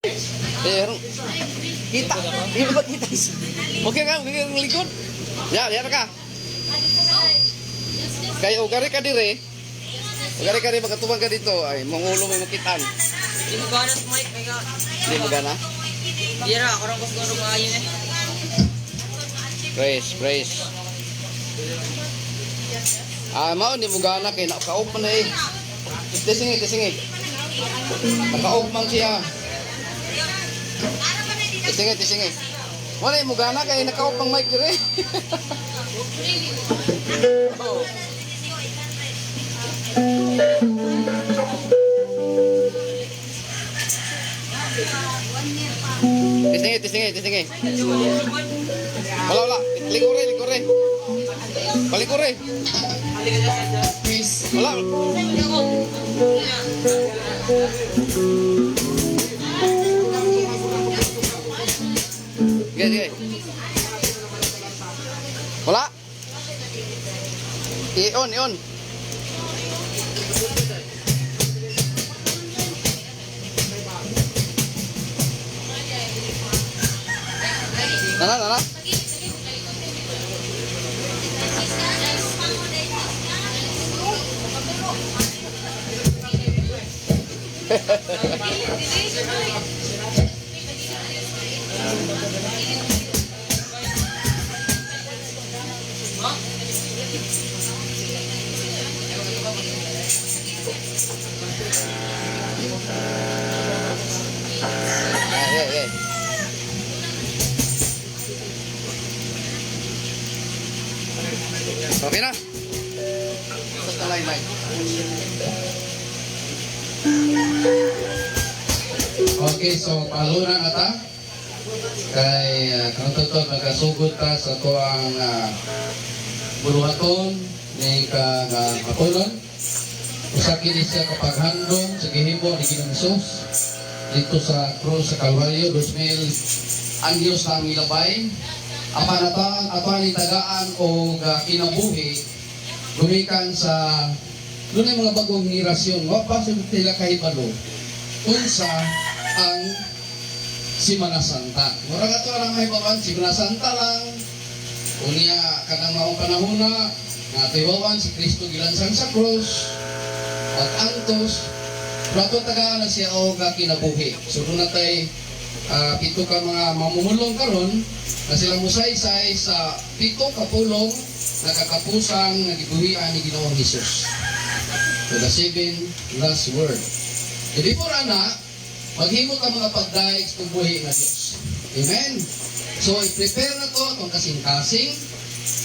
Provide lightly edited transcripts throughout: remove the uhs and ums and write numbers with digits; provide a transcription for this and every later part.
Eh, kita. Hindi ba kita? Okay ka, okay ka likod. Ya, ya ka. Kaya ugari ka dire. Ugari ka dire magkatubang ka dito ay mangulo may makitan. Hindi mo gana sa mic, kaya Hindi mo gana? Hindi ra, ako rin gusto nga yun eh. Praise. Mao hindi mo gana kay nakaop man eh. Tisingi. Nakaop man siya. Tisingi. Wala mo gana kay nakaop ang mic dire. Oh. Tisingi. Wala. Likore. Palikore. Wala. Sige. Wala. I-on. Nana. Yeah. Okay na? Basta line. Okay, so palunan ata kay kung totoo nagkasugod ta sa tuang buluhaton ni kang matulon usa kini siya kapag handong sa gihimo ni Ginoong Hesus dito sa krus sa Kalbaryo 2000 anyos na milabay apan ato ni tagaan o kinabuhi gumikan sa dunay mga bagong henerasyon wa pa sila kahibalo unsa ang Simana Santa. Murag ato lang mahibawan Simana Santa lang unya kanang maong panahona nga tiwawan si Kristo gilansang sa krus at antos plato tagaan na siya o kinabuhi. So doon natay pito ka mga mamumulong karon na sila musaysay sa pito ka pulong na kakapusang nagibuhian ni Ginoong Hesus. So the 7 last word. So before ana, maghimo ka mga pagdaig sa buhi nga Dios. Amen. So i-prepare na to itong kasing-kasing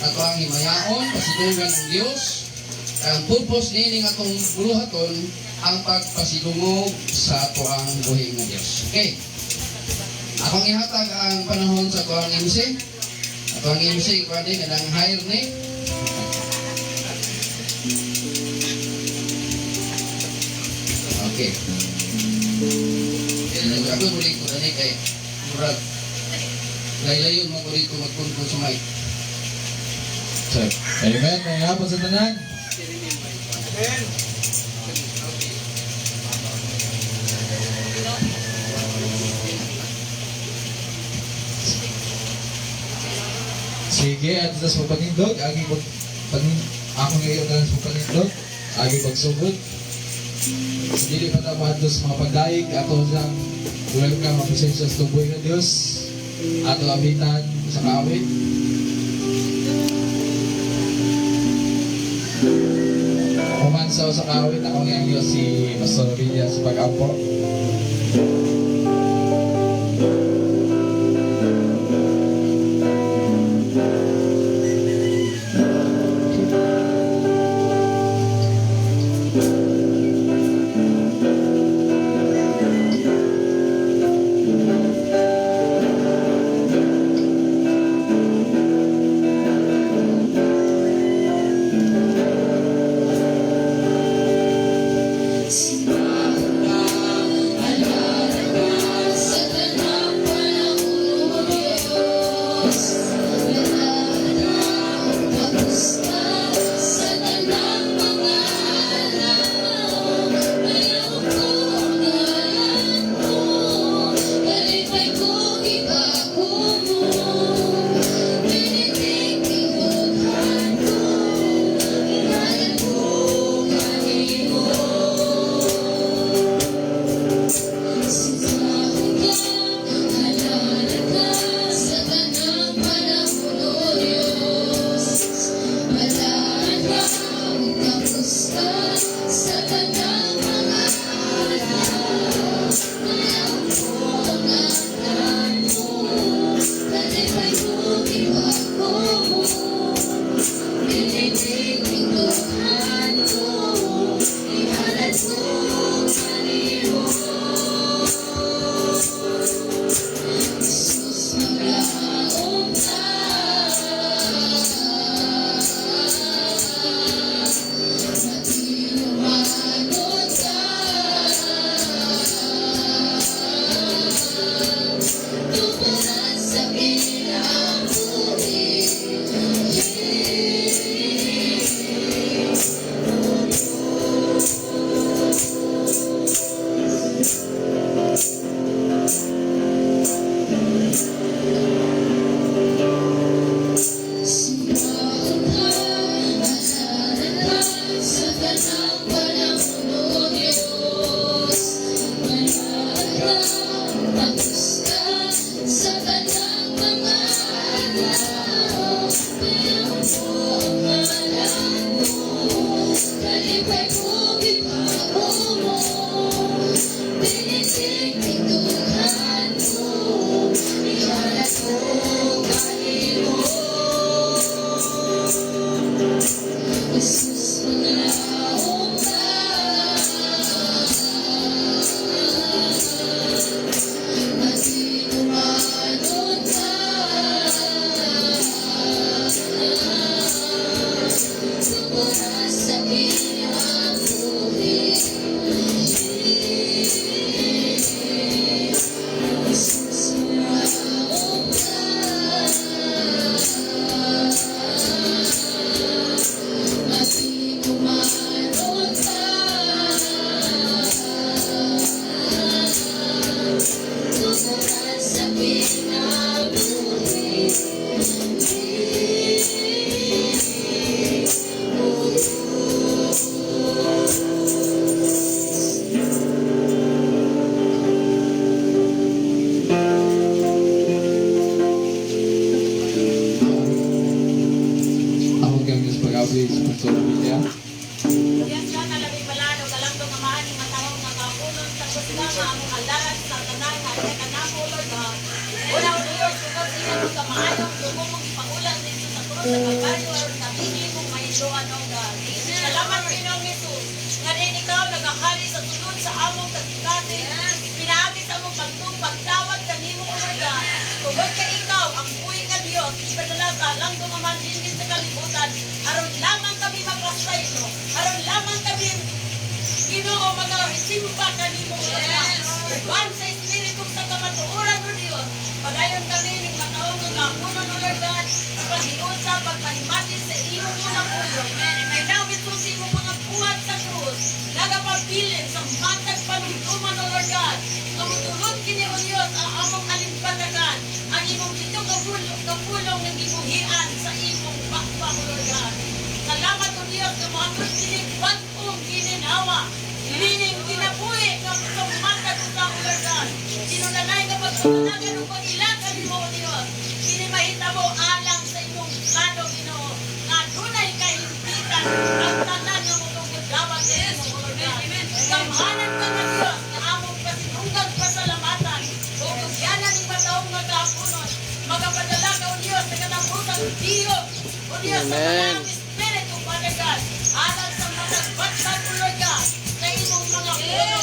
ato ang himayaon, pasidungan ng Dios. Ang purpose nini nga itong buluhaton ang pagpasidungog sa ato ang buhi nga Dios. Okay. Akong ihatag ang panahon sa ato ang MC. Ato ang MC, pwede ka ng hire ni. Okay. Ako muli ko na kay murag laylayon mo muli ko magpunto sa mic. Amen. May hapon sa tanan. Amen. Sige, at sa pagpanindog, agi ako ngayon na sa pagpanindog, agi pagsugod. Hindi pa na mahados mga pagdaig, ato siyang welcome ang presensya sa tuboy ng Diyos, ato abitan sa kawit. Pumansaw sa kawit, ako ngayong Diyos si Pastor Villa sa pag-ampo. Simana Ako kami sa pag-abli sa Pastor Villa. Yan siya na labing balado, galang doon amahan ng matawag na kapunon sa kusgama, among alaran sa tanan, hanya ka na po, Lord, ha. Unang Diyos, kung sila mo ka maayong, lumumong paulan dito sa krus, sa Kalbaryo, aron kabili mong mahiluan, o God. Salamat, Pinoong Jesus, nga rin ikaw nagakali sa tulod sa among katikati, pinaagi sa among pagtawad kanimo, O Lord, ha. Tugod ka ikaw, ang buhay nga Diyos, ipadalata, lang dumaman din sa kalibutan, aron lamang kami mapastay mo, aron lamang kami Ginoo mag-simpa kanimo uban sa espiritu sa kamatuoran mo Dios. Padayon kami ning mataong nga kapunon o Lord God, paghiusa pagpahimati sa imong mga pulo. May nawit mo sa imong mga buhat sa krus, nagapabilin sa matag panumduman o Lord God. Kamutulog kini o Dios ang among alimpatagan, ang imong dito kapulong ng gibuhian sa imong bakpa o Lord God. Salamat o Dios na mga kinig bagong gininawa. Meaning, kinabuhi ng sumatag sa ulardan. Sinunanay na pagsunanagan ng pag-ilagan mo, O Diyos. Kinimahita mo alang sa imong plano, Ginoo. Nga dunay kahimpitan ang tanan ng utungkod dapat sa imong ulardan. Kamahanan ka na Diyos na among pasinunggang pasalamatan. O kung yanan ng mataong magkapunon, magapadala ka, O Diyos, na kanapusang Diyos. O Diyos, sa Amen. mga Espiritu, Father God, alang sa matagbatag, O Lord God, sa imong mga puno,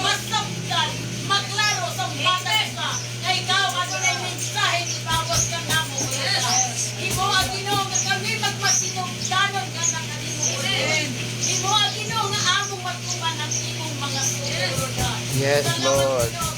masaktan, maklaro sa matag ka, na ikaw, ano na yung mensahe, ibawas ka na mo, O Lord God. Imo ang Ginoo nga kami magmasinugdanon ka na kanimo, O Lord. Imo ang Ginoo nga among magtuman ang imong mga sulo, O Lord God. Yes, Salamat, Lord. Ginoo,